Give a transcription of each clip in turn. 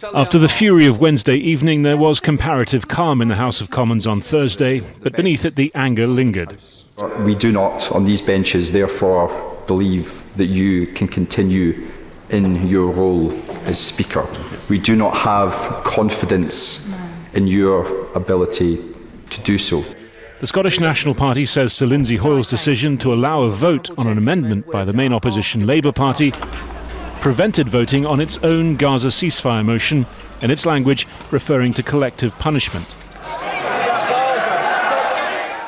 After the fury of Wednesday evening, there was comparative calm in the House of Commons on Thursday, but beneath it the anger lingered. We do not, on these benches, therefore believe that you can continue in your role as Speaker. We do not have confidence in your ability to do so. The Scottish National Party says Sir Lindsay Hoyle's decision to allow a vote on an amendment by the main opposition Labour Party prevented voting on its own Gaza ceasefire motion, in its language referring to collective punishment.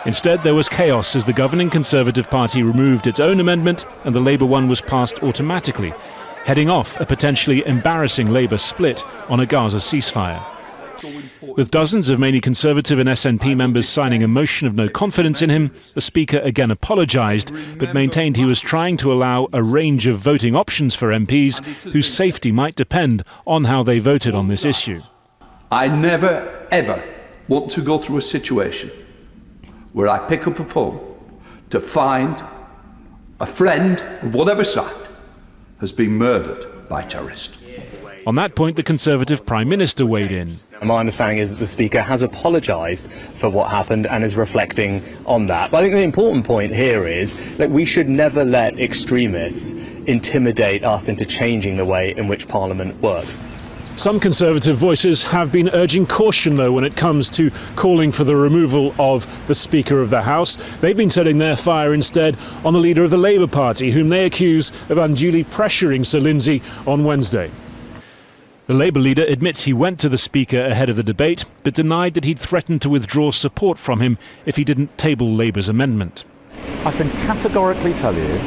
Instead, there was chaos as the governing Conservative Party removed its own amendment and the Labour one was passed automatically, heading off a potentially embarrassing Labour split on a Gaza ceasefire. With dozens of mainly Conservative and SNP members signing a motion of no confidence in him, the Speaker again apologised, but maintained he was trying to allow a range of voting options for MPs whose safety might depend on how they voted on this issue. I never, ever want to go through a situation where I pick up a phone to find a friend of whatever side has been murdered by terrorists. On that point, the Conservative Prime Minister weighed in. My understanding is that the Speaker has apologised for what happened and is reflecting on that. But I think the important point here is that we should never let extremists intimidate us into changing the way in which Parliament works. Some Conservative voices have been urging caution, though, when it comes to calling for the removal of the Speaker of the House. They've been setting their fire instead on the leader of the Labour Party, whom they accuse of unduly pressuring Sir Lindsay on Wednesday. The Labour leader admits he went to the Speaker ahead of the debate, but denied that he'd threatened to withdraw support from him if he didn't table Labour's amendment. I can categorically tell you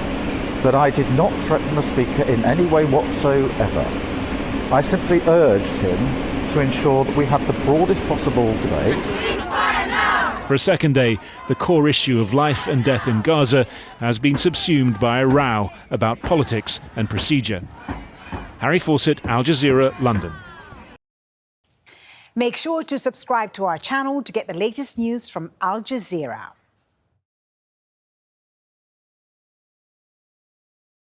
that I did not threaten the Speaker in any way whatsoever. I simply urged him to ensure that we had the broadest possible debate. For a second day, the core issue of life and death in Gaza has been subsumed by a row about politics and procedure. Harry Fawcett, Al Jazeera, London. Make sure to subscribe to our channel to get the latest news from Al Jazeera.